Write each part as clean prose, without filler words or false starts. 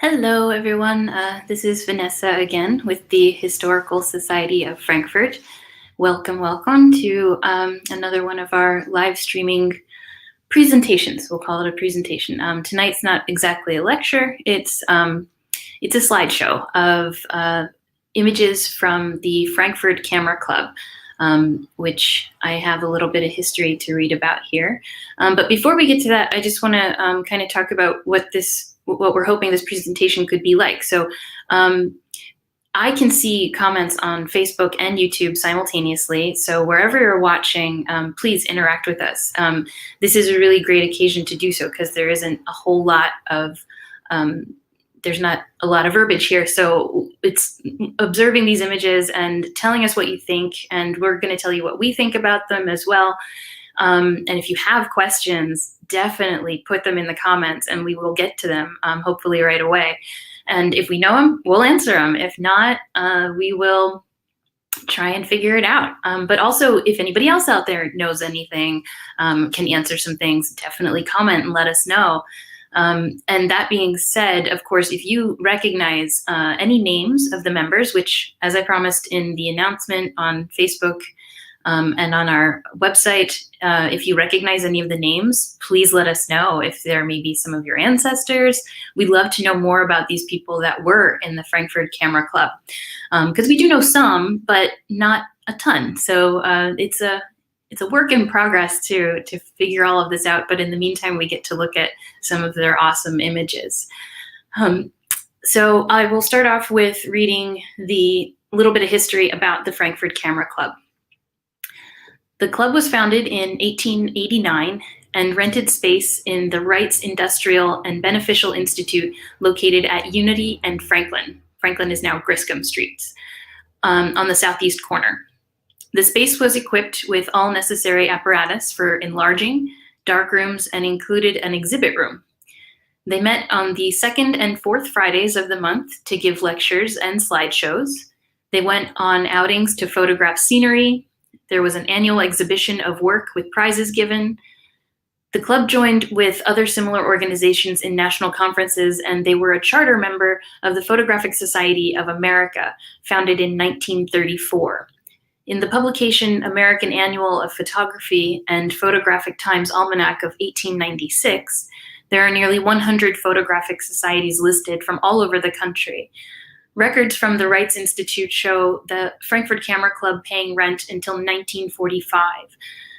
Hello, everyone. This is Vanessa again with the Historical Society of Frankfurt. Welcome to another one of our live streaming presentations. We'll call it a presentation. Tonight's not exactly a lecture. It's a slideshow of images from the Frankford Camera Club, which I have a little bit of history to read about here. But before we get to that, I just want to kind of talk about what we're hoping this presentation could be like. So I can see comments on Facebook and YouTube simultaneously. So wherever you're watching, please interact with us. This is a really great occasion to do so because there isn't a whole lot of, there's not a lot of verbiage here. So it's observing these images and telling us what you think. And we're going to tell you what we think about them as well. And if you have questions, definitely put them in the comments and we will get to them, hopefully right away. And if we know them, we'll answer them. If not, we will try and figure it out. But also, if anybody else out there knows anything, can answer some things, definitely comment and let us know. And that being said, of course, if you recognize any names of the members, which, as I promised in the announcement on Facebook, and on our website, if you recognize any of the names, please let us know if there may be some of your ancestors. We'd love to know more about these people that were in the Frankford Camera Club, because we do know some, but not a ton. So it's a work in progress to figure all of this out. But in the meantime, we get to look at some of their awesome images. So I will start off with reading the little bit of history about the Frankford Camera Club. The club was founded in 1889 and rented space in the Wrights Industrial and Beneficial Institute located at Unity and Franklin. Franklin is now Griscom Streets, on the southeast corner. The space was equipped with all necessary apparatus for enlarging, dark rooms, and included an exhibit room. They met on the second and fourth Fridays of the month to give lectures and slideshows. They went on outings to photograph scenery. There was an annual exhibition of work with prizes given. The club joined with other similar organizations in national conferences, and they were a charter member of the Photographic Society of America, founded in 1934. In the publication American Annual of Photography and Photographic Times Almanac of 1896, there are nearly 100 photographic societies listed from all over the country. Records from the Wrights Institute show the Frankford Camera Club paying rent until 1945.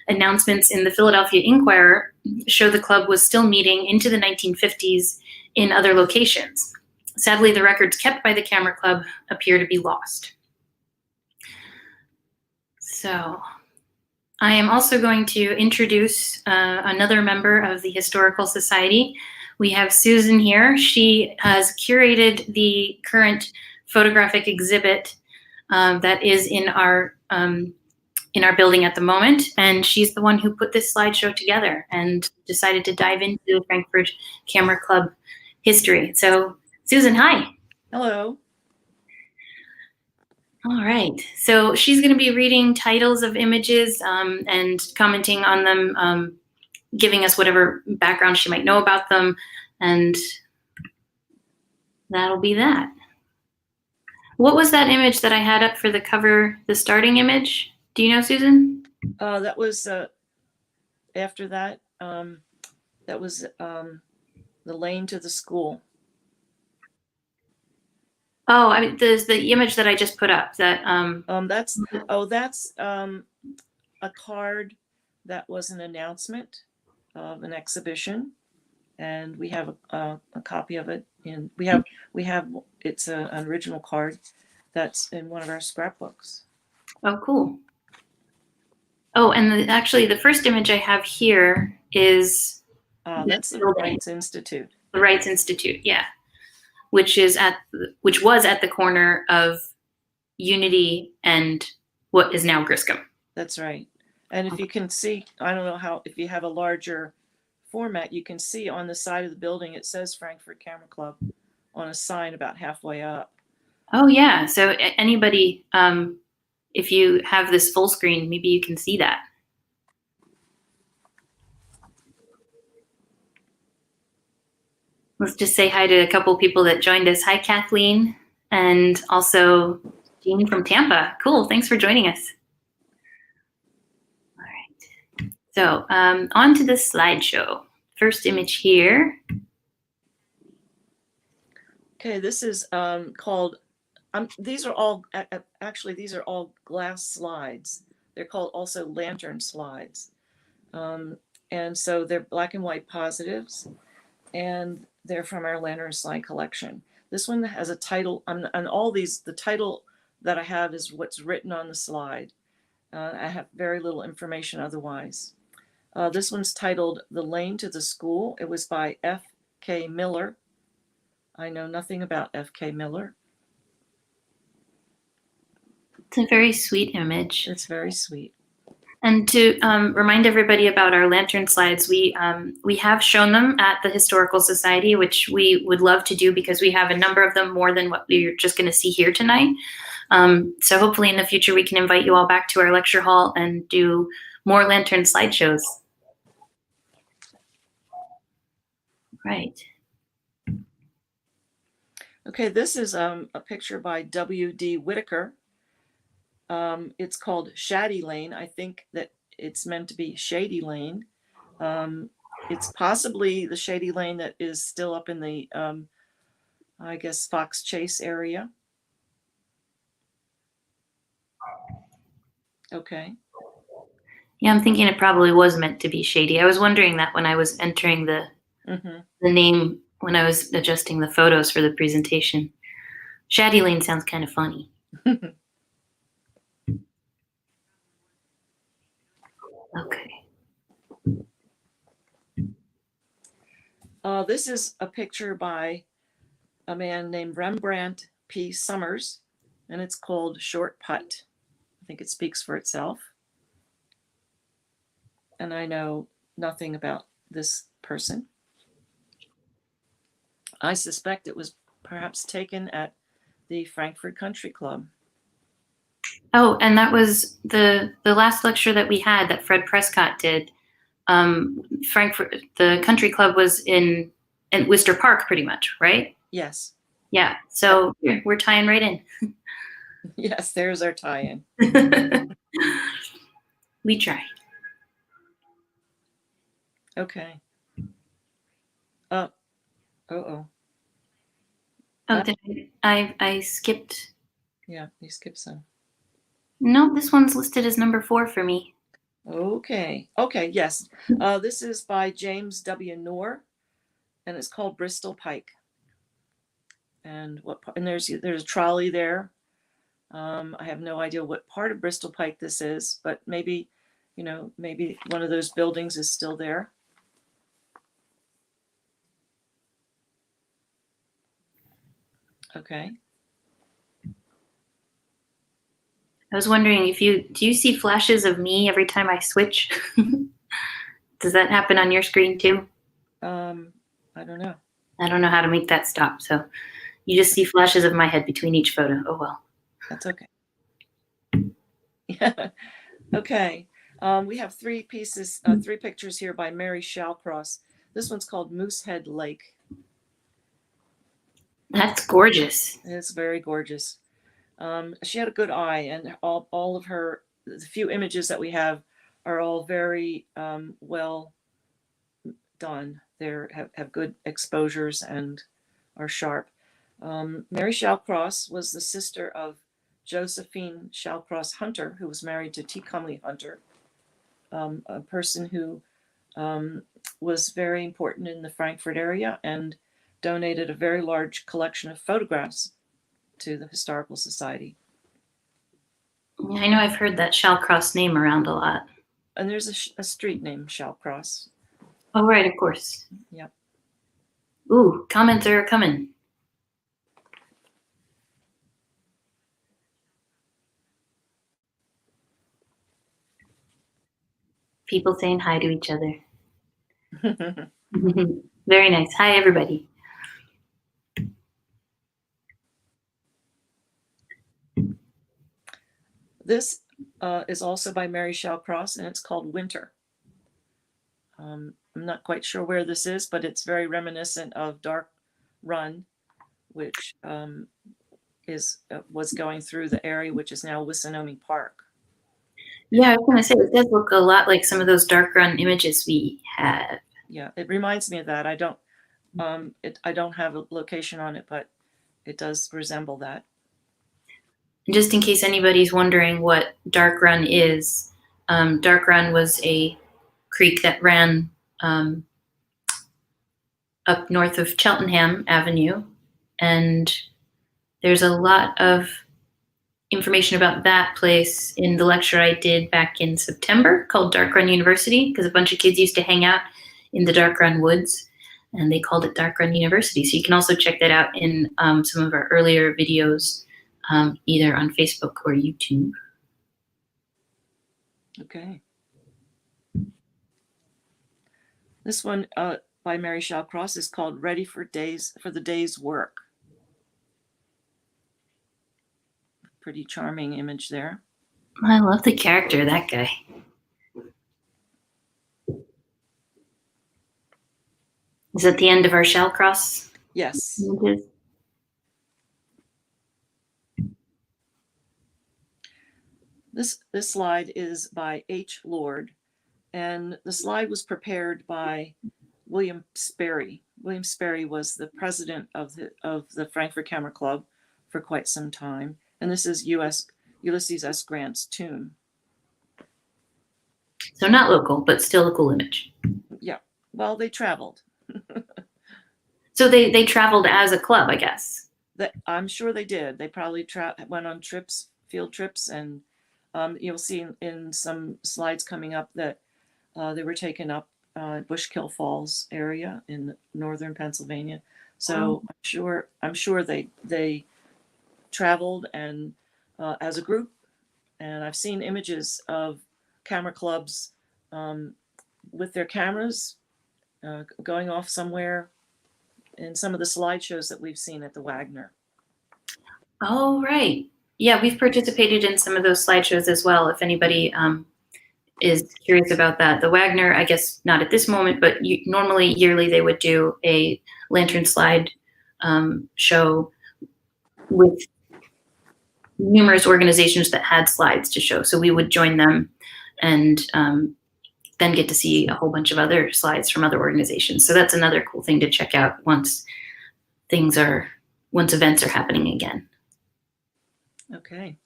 Announcements in the Philadelphia Inquirer show the club was still meeting into the 1950s in other locations. Sadly, the records kept by the Camera Club appear to be lost. So, I am also going to introduce another member of the Historical Society. We have Susan here. She has curated the current photographic exhibit that is in our building at the moment, and she's the one who put this slideshow together and decided to dive into the Frankfurt Camera Club history. So, Susan, hi. Hello. All right, so she's going to be reading titles of images and commenting on them, giving us whatever background she might know about them, and that'll be that. What was that image that I had up for the cover, the starting image? Do you know, Susan? That was after that. That was the lane to the school. Oh, I mean, there's the image that I just put up. That's a card that was an announcement of an exhibition, and we have a copy of it. And we have it's an original card that's in one of our scrapbooks. Oh, cool. Oh, and actually, the first image I have here is that's the Wrights Institute. The Wrights Institute, yeah, which was at the corner of Unity and what is now Griscom. That's right. And if you can see, I don't know if you have a larger format, you can see on the side of the building, it says Frankfurt Camera Club on a sign about halfway up. Oh, yeah. So anybody, if you have this full screen, maybe you can see that. Let's just say hi to a couple people that joined us. Hi, Kathleen, and also Jean from Tampa. Cool, thanks for joining us. All right, so on to the slideshow. First image here. Okay, this is called, these are all, actually, these are all glass slides. They're called also lantern slides. And so they're black and white positives, and they're from our lantern slide collection. This one has a title, on all these, the title that I have is what's written on the slide. I have very little information otherwise. This one's titled The Lane to the School. It was by F.K. Miller. I know nothing about F.K. Miller. It's a very sweet image. It's very sweet. And to remind everybody about our lantern slides, we have shown them at the Historical Society, which we would love to do because we have a number of them, more than what we're just going to see here tonight. So hopefully in the future we can invite you all back to our lecture hall and do more lantern slideshows. Right. Okay, this is a picture by W.D. Whitaker. It's called Shady Lane. I think that it's meant to be Shady Lane. It's possibly the Shady Lane that is still up in the, I guess, Fox Chase area. Okay. Yeah, I'm thinking it probably was meant to be shady. I was wondering that when I was entering the name, when I was adjusting the photos for the presentation. Shady Lane sounds kind of funny. Okay. This is a picture by a man named Rembrandt P. Summers, and it's called Short Putt. I think it speaks for itself. And I know nothing about this person. I suspect it was perhaps taken at the Frankford Country Club. Oh, and that was the last lecture that we had that Fred Prescott did. Frankfurt, the country club was in Worcester Park, pretty much, right? Yes. Yeah. So we're tying right in. Yes, there's our tie-in. We try. Okay. Oh. Oh, did I skipped? Yeah, you skipped some. No, this one's listed as number 4 for me. Okay. Okay. Yes. This is by James W. Noor, and it's called Bristol Pike. And there's a trolley there. I have no idea what part of Bristol Pike this is, but maybe, maybe one of those buildings is still there. Okay. I was wondering if do you see flashes of me every time I switch? Does that happen on your screen too? I don't know. I don't know how to make that stop. So you just see flashes of my head between each photo. Oh, well. That's okay. Yeah. Okay. We have 3 pictures here by Mary Shallcross. This one's called Moosehead Lake. That's gorgeous. It's very gorgeous. She had a good eye, and all of her, the few images that we have are all very well done. They have good exposures and are sharp. Mary Shallcross was the sister of Josephine Shallcross Hunter, who was married to T. Cumley Hunter, a person who was very important in the Frankfurt area and donated a very large collection of photographs to the Historical Society. Yeah, I know I've heard that Shallcross name around a lot. And there's a street named Shallcross. Oh, right, of course. Yep. Ooh, comments are coming. People saying hi to each other. Very nice. Hi, everybody. This is also by Mary Shallcross, and it's called Winter. I'm not quite sure where this is, but it's very reminiscent of Dark Run, which was going through the area, which is now Wisteria Park. Yeah, I was going to say, it does look a lot like some of those dark run images we had. Yeah, it reminds me of that. I don't have a location on it, but it does resemble that. Just in case anybody's wondering what Dark Run is, Dark Run was a creek that ran up north of Cheltenham Avenue, and there's a lot of information about that place in the lecture I did back in September called Dark Run University, because a bunch of kids used to hang out in the Dark Run woods, and they called it Dark Run University. So you can also check that out in some of our earlier videos, either on Facebook or YouTube. Okay. This one by Mary Shallcross is called Ready for the Day's Work. Pretty charming image there. I love the character of that guy. Is that the end of our Shallcross? Yes. Images? This slide is by H. Lord, and the slide was prepared by William Sperry. William Sperry was the president of the Frankford Camera Club for quite some time, and this is Ulysses S. Grant's tomb. So not local, but still a cool image. Yeah, well, they traveled. So they traveled as a club, I guess. I'm sure they did. They probably went on field trips, and you'll see in some slides coming up that they were taken up Bushkill Falls area in northern Pennsylvania. So I'm sure they traveled and as a group. And I've seen images of camera clubs with their cameras going off somewhere in some of the slideshows that we've seen at the Wagner. Oh, right. Yeah, we've participated in some of those slideshows as well. If anybody is curious about that, the Wagner, I guess not at this moment, but normally yearly they would do a lantern slide show with numerous organizations that had slides to show. So we would join them and then get to see a whole bunch of other slides from other organizations. So that's another cool thing to check out once events are happening again. Okay.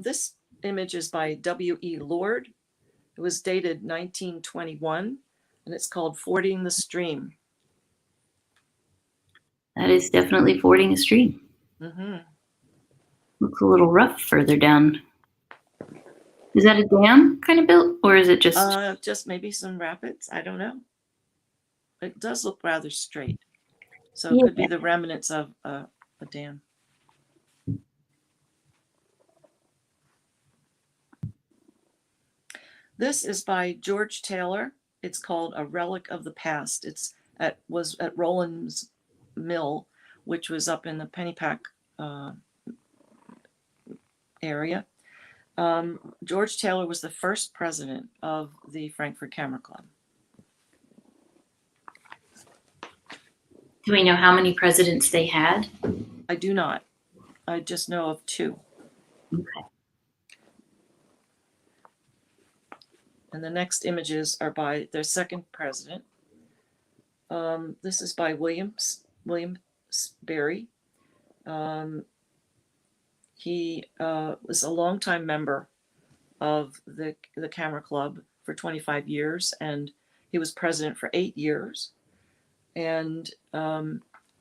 This image is by W.E. Lord. It was dated 1921, and it's called Fording the Stream. That is definitely fording a stream. Mm-hmm. Looks a little rough further down. Is that a dam kind of built, or is it just maybe some rapids? I don't know. It does look rather straight, so it could be the remnants of a dam. This is by George Taylor. It's called A Relic of the Past. Was at Roland's Mill, which was up in the Pennypack area. George Taylor was the first president of the Frankford Camera Club. Do we know how many presidents they had? I do not. I just know of 2. Okay. And the next images are by their second president. This is by William Sperry. He was a longtime member of the Camera Club for 25 years, and he was president for 8 years. And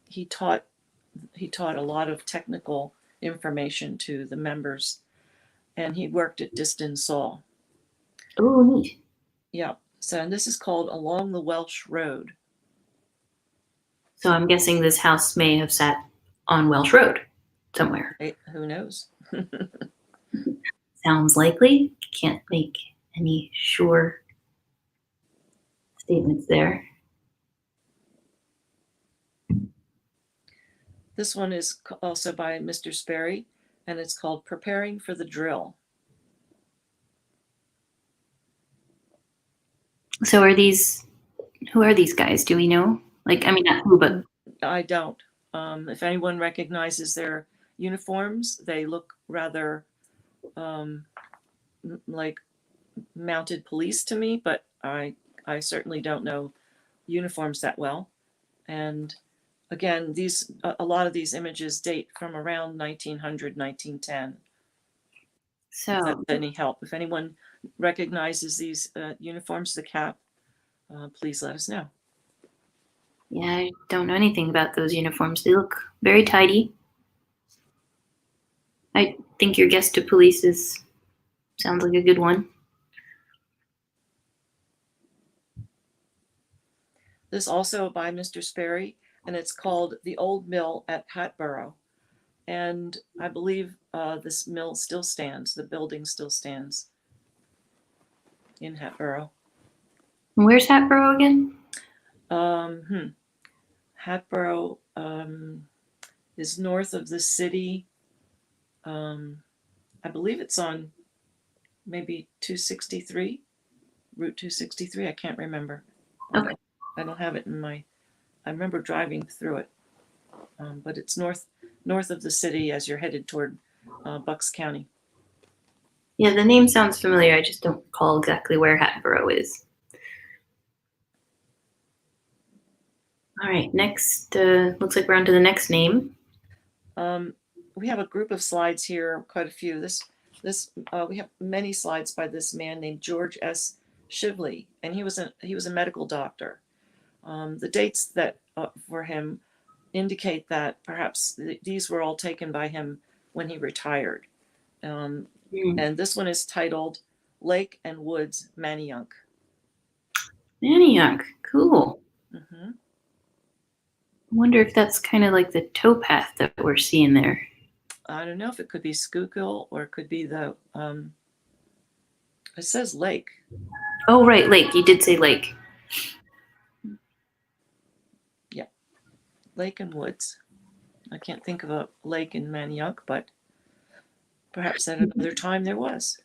he taught a lot of technical information to the members, and he worked at Diston Saw. Oh, neat. Yeah. So, and this is called Along the Welsh Road. So I'm guessing this house may have sat on Welsh Road somewhere. Who knows? Sounds likely. Can't make any sure statements there. This one is also by Mr. Sperry, and it's called Preparing for the Drill. So who are these guys? Do we know? Like, I mean, not who, but I don't. If anyone recognizes their uniforms, they look rather like mounted police to me, but I certainly don't know uniforms that well. And again, a lot of these images date from around 1900, 1910. If that's so any help. If anyone recognizes these uniforms, the cap, please let us know. yeah, I don't know anything about those uniforms. They look very tidy. I think your guess to police sounds like a good one. This also by Mr. Sperry, and it's called The Old Mill at Hatboro. And I believe this mill still stands. The building still stands in Hatboro. And where's Hatboro again? Hatboro is north of the city. I believe it's on maybe 263, Route 263. I can't remember. Okay. I don't have it in my. I remember driving through it, but it's north of the city as you're headed toward Bucks County. Yeah, the name sounds familiar. I just don't recall exactly where Hatboro is. All right, next, looks like we're on to the next name. We have a group of slides here, quite a few. We have many slides by this man named George S. Shivley, and he was a medical doctor. The dates that for him indicate that perhaps these were all taken by him when he retired. And this one is titled Lake and Woods Manayunk. Manayunk, cool. Mm-hmm. I wonder if that's kind of like the towpath that we're seeing there. I don't know if it could be Schuylkill or it could be the, it says lake. Oh, right, lake. You did say lake. Yeah, lake and woods. I can't think of a lake in Manayunk, but perhaps at another time there was.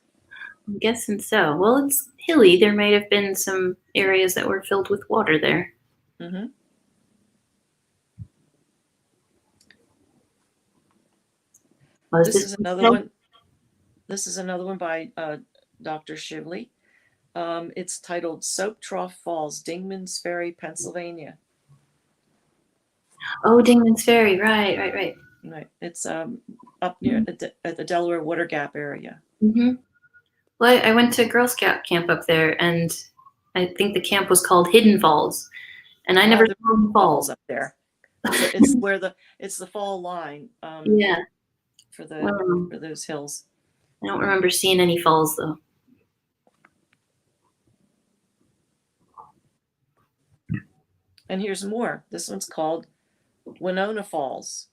I'm guessing so. Well, it's hilly. There might have been some areas that were filled with water there. Mm-hmm. This is another one. This is another one by Dr. Shivley. It's titled Soap Trough Falls, Dingman's Ferry, Pennsylvania. Oh, Dingman's Ferry. Right. Right. It's up near at the Delaware Water Gap area. Mm-hmm. Well, I went to Girl Scout camp up there, and I think the camp was called Hidden Falls, and I never saw the falls up there. It's where it's the fall line. Yeah. For those hills. I don't remember seeing any falls though. And here's more. This one's called Winona Falls.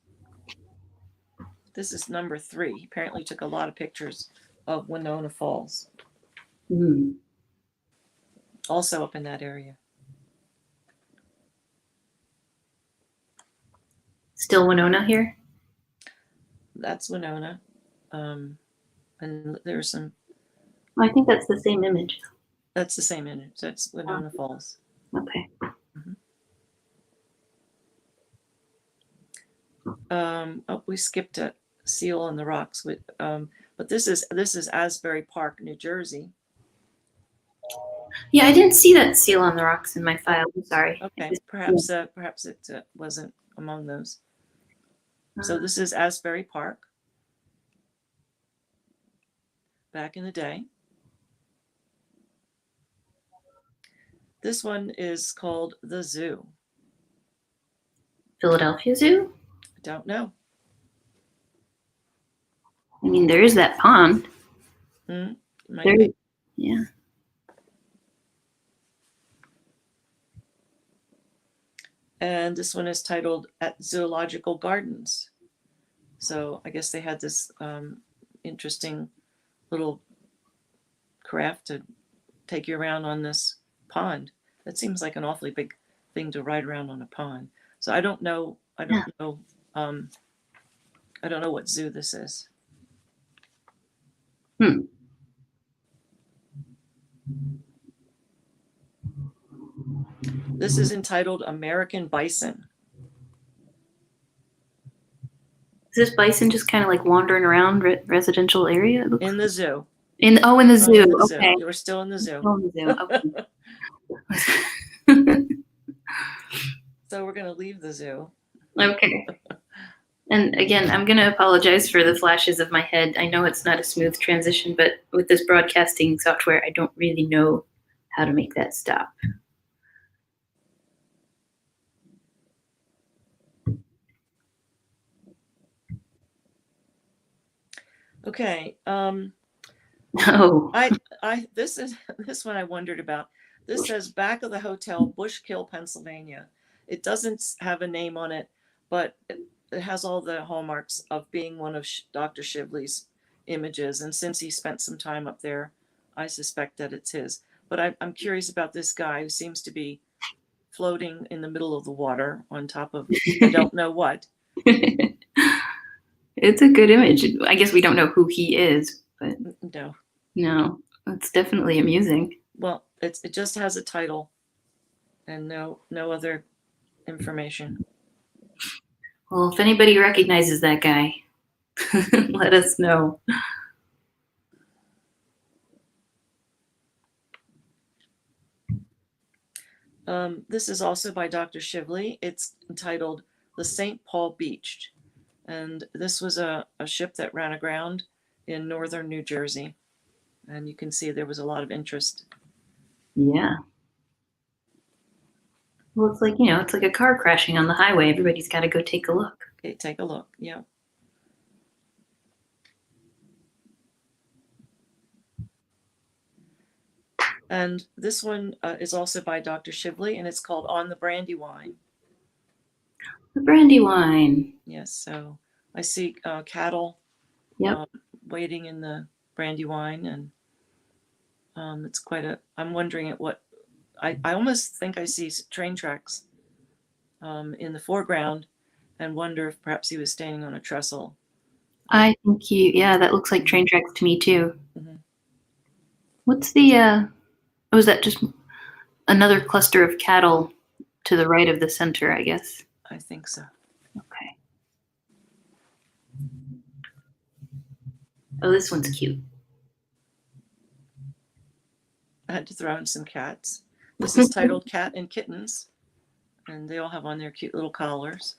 This is number 3. He apparently took a lot of pictures of Winona Falls. Also up in that area. Still Winona here? That's Winona. And there's some. I think that's the same image. That's the same image. That's Winona Falls. Okay. We skipped a seal on the rocks, but this is Asbury Park, New Jersey. Yeah, I didn't see that seal on the rocks in my file. I'm sorry. Okay, perhaps it wasn't among those. So this is Asbury Park. Back in the day. This one is called the Zoo. Philadelphia Zoo? I don't know. I mean, there is that pond. Might be. Yeah. And this one is titled At Zoological Gardens. So I guess they had this interesting little craft to take you around on this pond. That seems like an awfully big thing to ride around on a pond. So I don't know. I don't know what zoo this is. This is entitled American Bison. Is this bison just kind of like wandering around residential area? In the zoo. In the zoo. In the Okay. zoo. We're still in the zoo. Still in the zoo. Okay. So we're going to leave the zoo. Okay. And again, I'm going to apologize for the flashes of my head. I know it's not a smooth transition, but with this broadcasting software, I don't really know how to make that stop. Okay. Oh. This one I wondered about. This says back of the hotel, Bushkill, Pennsylvania. It doesn't have a name on it, but it has all the hallmarks of being one of Dr. Shivley's images. And since he spent some time up there, I suspect that it's his. But I'm curious about this guy who seems to be floating in the middle of the water on top of I don't know what. It's a good image. I guess we don't know who he is, but no, it's definitely amusing. Well, it just has a title and no other information. Well, if anybody recognizes that guy, let us know. This is also by Dr. Shivley. It's entitled The St. Paul Beached. And this was a ship that ran aground in northern New Jersey. And you can see there was a lot of interest. Yeah. Well, it's like, it's like a car crashing on the highway. Everybody's got to go take a look. Okay, take a look. Yeah. And this one is also by Dr. Shivley, and it's called On the Brandywine. The Brandywine. Yes, so I see cattle waiting in the Brandywine, and it's quite I'm wondering at what, I almost think I see train tracks in the foreground and wonder if perhaps he was standing on a trestle. I think that looks like train tracks to me too. Mm-hmm. What's the, is that just another cluster of cattle to the right of the center, I guess? I think so. Okay. Oh, this one's cute. I had to throw in some cats. This is titled Cat and Kittens, and they all have on their cute little collars.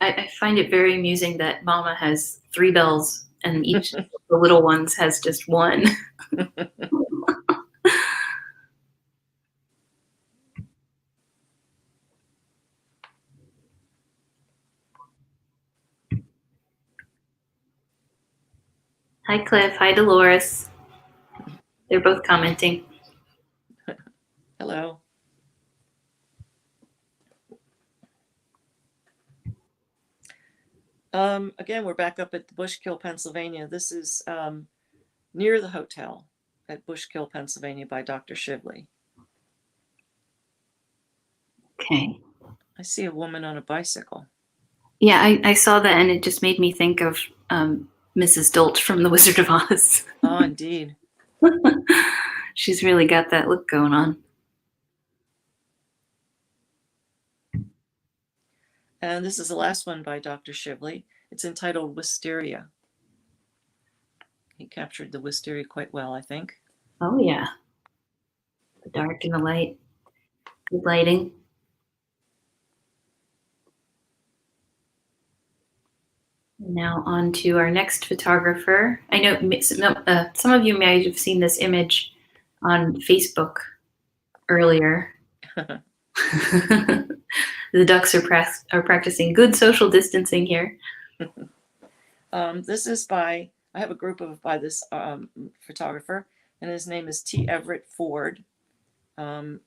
I find it very amusing that Mama has 3 bells and each of the little ones has just one. Hi, Cliff. Hi, Dolores. They're both commenting. Hello. Again, we're back up at Bushkill, Pennsylvania. This is near the hotel at Bushkill, Pennsylvania by Dr. Shivley. Okay. I see a woman on a bicycle. Yeah, I saw that and it just made me think of Mrs. Dolch from The Wizard of Oz. Oh, indeed. She's really got that look going on. And this is the last one by Dr. Shivley. It's entitled Wisteria. He captured the wisteria quite well, I think. Oh, yeah. The dark and the light. Good lighting. Now on to our next photographer. I know some of you may have seen this image on Facebook earlier. The ducks are practicing good social distancing here. This is by this photographer, and his name is T. Everett Ford. I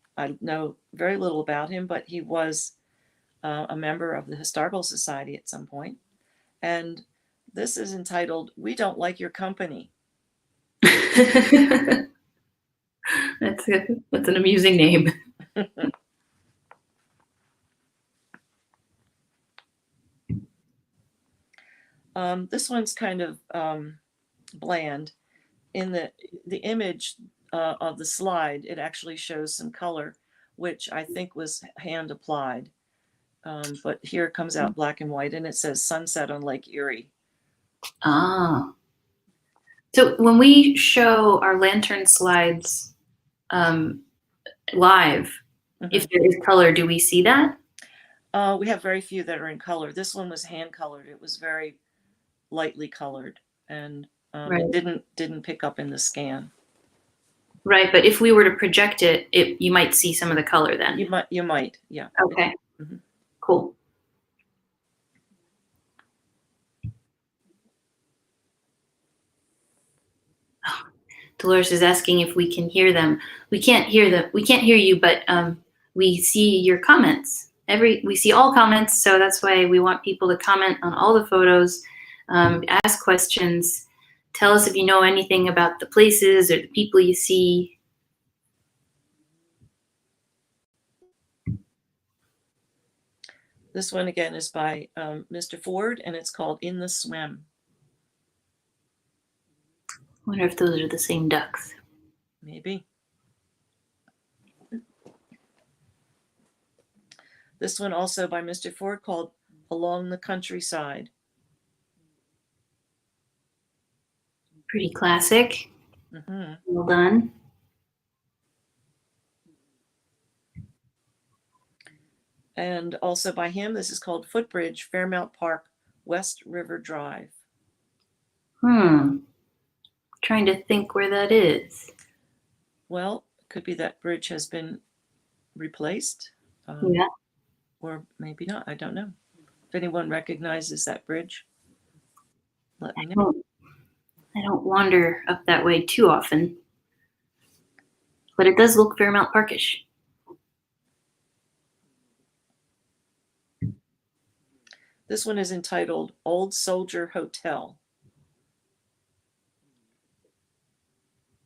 know very little about him, but he was a member of the Historical Society at some point. And this is entitled, We Don't Like Your Company. That's an amusing name. This one's kind of bland. In the image of the slide, it actually shows some color, which I think was hand applied. But here it comes out black and white, and it says sunset on Lake Erie. Ah. So when we show our lantern slides live, if there is color, do we see that? We have very few that are in color. This one was hand colored. It was very lightly colored, and Right. it didn't pick up in the scan. Right, but if we were to project it, you might see some of the color then. You might, yeah. Okay, cool. Dolores is asking if we can hear them. We can't hear them. We can't hear you, but we see your comments. We see all comments, so that's why we want people to comment on all the photos, ask questions, tell us if you know anything about the places or the people you see. This one again is by Mr. Ford, and it's called In the Swim. I wonder if those are the same ducks. Maybe. This one also by Mr. Ford called Along the Countryside. Pretty classic. Well done. And also by him, this is called Footbridge, Fairmount Park, West River Drive. Trying to think where that is. Well, it could be that bridge has been replaced. Yeah. Or maybe not. I don't know. If anyone recognizes that bridge, let me know. I don't wander up that way too often, but it does look Fairmount Parkish. This one is entitled Old Soldier Hotel.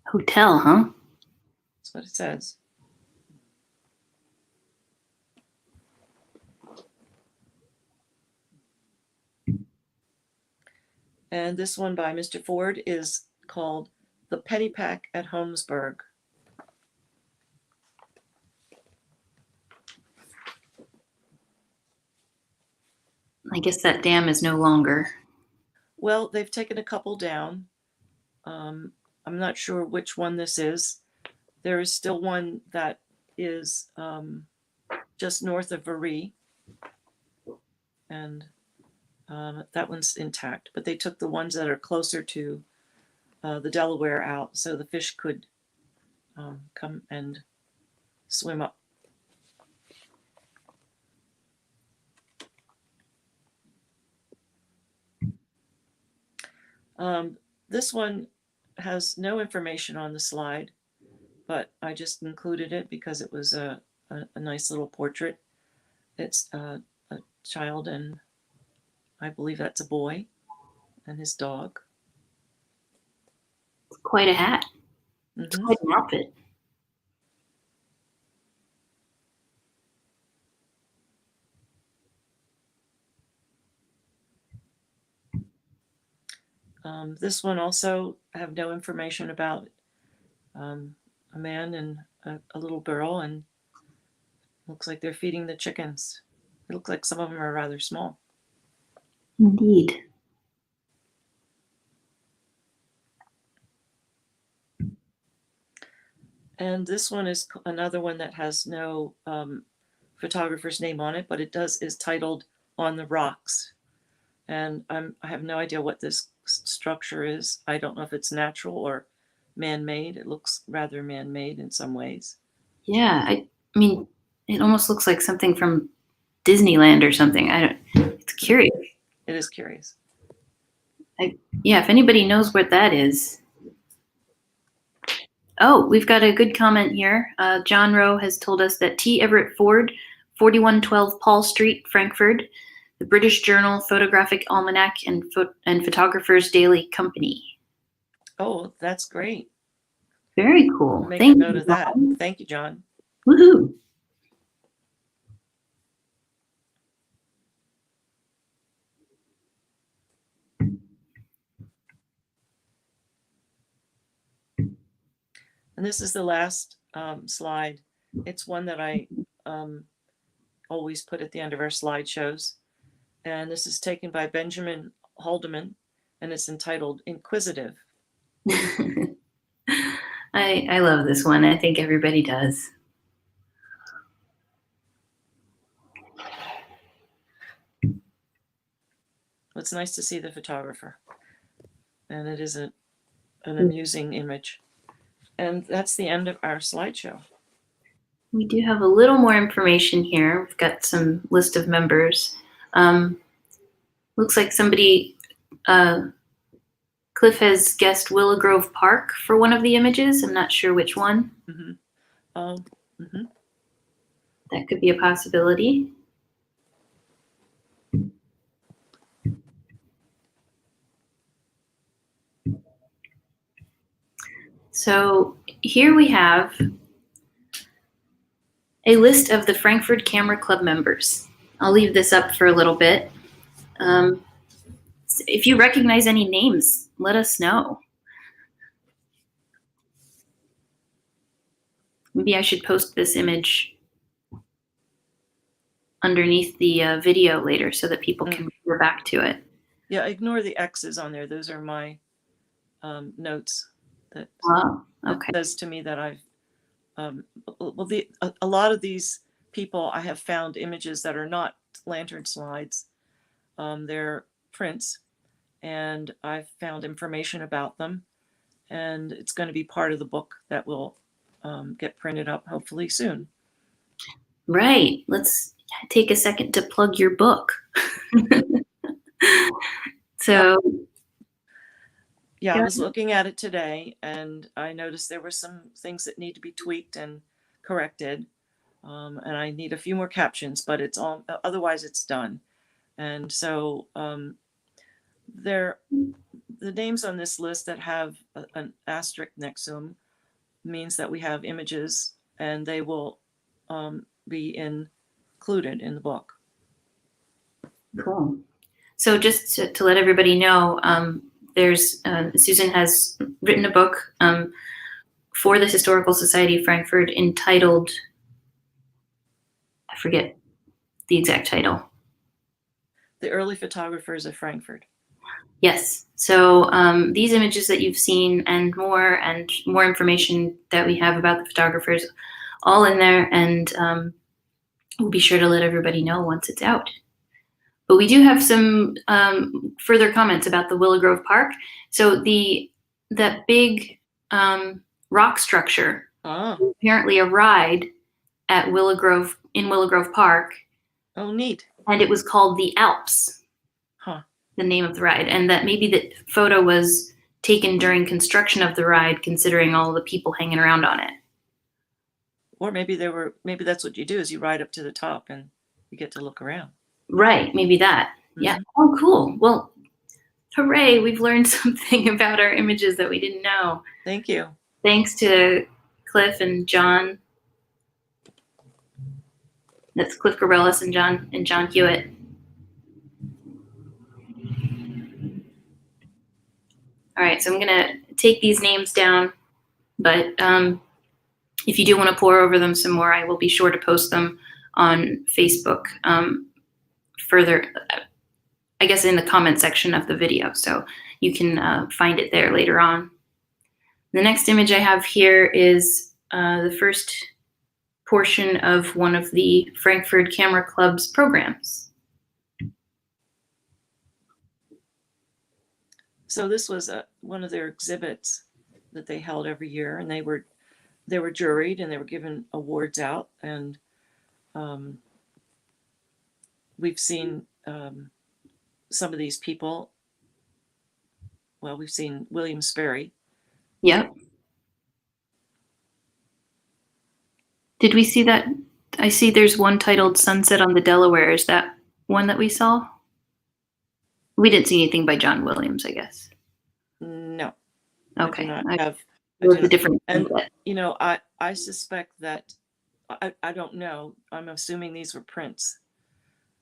Hotel, huh? That's what it says. And this one by Mr. Ford is called The Pennypack at Holmesburg. I guess that dam is no longer. Well, they've taken a couple down. I'm not sure which one this is. There is still one that is just north of Erie, and that one's intact. But they took the ones that are closer to the Delaware out, so the fish could come and swim up. This one has no information on the slide, but I just included it because it was a nice little portrait. It's a child, and I believe that's a boy, and his dog. It's quite a hat. It's quite an outfit. This one also I have no information about. A man and a little girl, and looks like they're feeding the chickens. It looks like some of them are rather small. Indeed. And this one is another one that has no photographer's name on it, but it is titled On the Rocks. And I have no idea what this structure is. I don't know if it's natural or man-made. It looks rather man-made in some ways. Yeah, I mean, it almost looks like something from Disneyland or something. It's curious. It is curious. Yeah, if anybody knows what that is. Oh, we've got a good comment here. John Rowe has told us that T. Everett Ford, 4112 Paul Street, Frankfurt, the British Journal, Photographic Almanac, and Photographer's Daily Company. Oh, that's great. Very cool. Make a note of that. Thank you, John. Woohoo. And this is the last slide. It's one that I always put at the end of our slideshows. And this is taken by Benjamin Haldeman, and it's entitled Inquisitive. I love this one. I think everybody does. It's nice to see the photographer, and it is an amusing image. And that's the end of our slideshow. We do have a little more information here. We've got some list of members. Looks like somebody, Cliff has guessed Willow Grove Park for one of the images. I'm not sure which one. That could be a possibility. So here we have a list of the Frankford Camera Club members. I'll leave this up for a little bit. If you recognize any names, let us know. Maybe I should post this image underneath the video later so that people can refer back to it. Yeah, ignore the X's on there. Those are my notes. That says to me that I've a lot of these people, I have found images that are not lantern slides. They're prints, and I've found information about them, and it's going to be part of the book that will get printed up hopefully soon. Right. Let's take a second to plug your book. So yeah, I was looking at it today, and I noticed there were some things that need to be tweaked and corrected, and I need a few more captions, but it's all otherwise it's done. And so the names on this list that have an asterisk next to them means that we have images, and they will be included in the book. Cool. So just to let everybody know, there's Susan has written a book for the Historical Society of Frankfurt entitled, I forget the exact title. The Early Photographers of Frankfurt. Yes. So these images that you've seen and more information that we have about the photographers, all in there, and we'll be sure to let everybody know once it's out. But we do have some further comments about the Willow Grove Park. So that big rock structure, apparently a ride at Willow Grove Park. Oh, neat. And it was called the Alps. Huh. The name of the ride, and that maybe the photo was taken during construction of the ride, considering all the people hanging around on it. Or maybe maybe that's what you do, is you ride up to the top and you get to look around. Right, maybe that. Mm-hmm. Yeah. Oh, cool. Well, hooray, we've learned something about our images that we didn't know. Thank you. Thanks to Cliff and John. That's Cliff Gorellis and John Hewitt. All right, so I'm gonna take these names down, but if you do want to pore over them some more, I will be sure to post them on Facebook further, I guess in the comment section of the video, so you can find it there later on. The next image I have here is the first portion of one of the Frankford Camera Club's programs. So this was one of their exhibits that they held every year, and they were juried and they were given awards out, and we've seen some of these people. Well, we've seen William Sperry. Yep. Did we see that? I see there's one titled Sunset on the Delaware. Is that one that we saw? We didn't see anything by John Williams, I guess. No. Okay. Different. And, I suspect that, I don't know. I'm assuming these were prints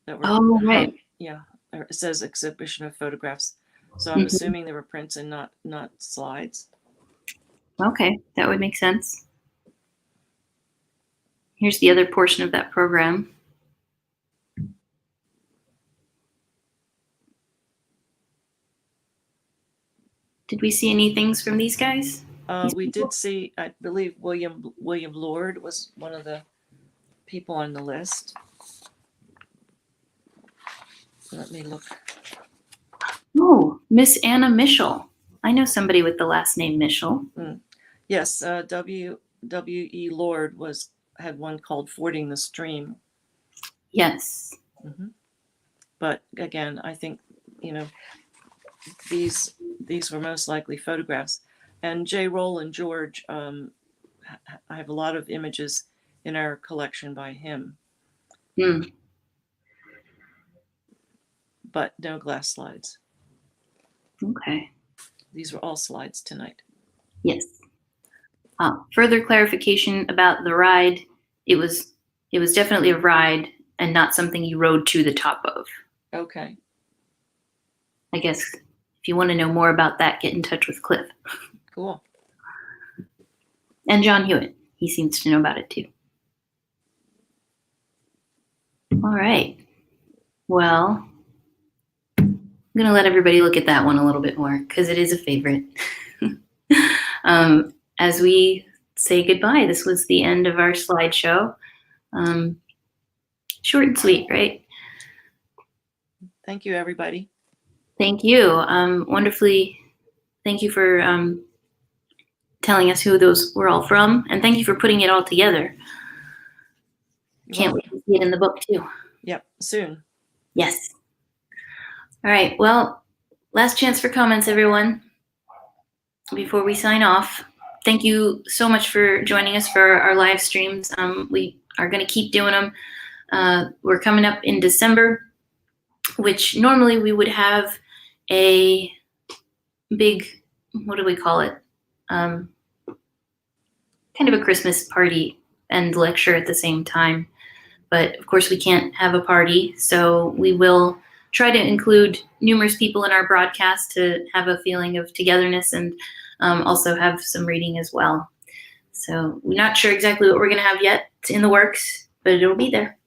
that were, right. Yeah. It says exhibition of photographs. So I'm assuming they were prints and not slides. Okay. That would make sense. Here's the other portion of that program. Did we see any things from these guys? We did see, I believe William Lord was one of the people on the list. Let me look. Oh, Miss Anna Mischel. I know somebody with the last name Mischel. Yes, W.E. Lord had one called Fording the Stream. Yes. But again, I think, these were most likely photographs. And J. Rowland George, I have a lot of images in our collection by him. But no glass slides. Okay. These were all slides tonight. Yes. Further clarification about the ride. It was definitely a ride and not something you rode to the top of. Okay. I guess if you want to know more about that, get in touch with Cliff. Cool. And John Hewitt. He seems to know about it too. All right. Well, I'm going to let everybody look at that one a little bit more because it is a favorite. As we say goodbye, this was the end of our slideshow. Short and sweet, right? Thank you, everybody. Thank you. Wonderfully. Thank you for telling us who those were all from. And thank you for putting it all together. Can't wait to see it in the book too. Yep, soon. Yes. All right. Well, last chance for comments, everyone, before we sign off. Thank you so much for joining us for our live streams. We are going to keep doing them. We're coming up in December, which normally we would have a big, what do we call it? Kind of a Christmas party and lecture at the same time. But of course we can't have a party, so we will try to include numerous people in our broadcast to have a feeling of togetherness and also have some reading as well. So we're not sure exactly what we're going to have yet. It's in the works, but it'll be there.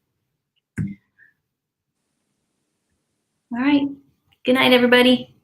All right. Good night, everybody.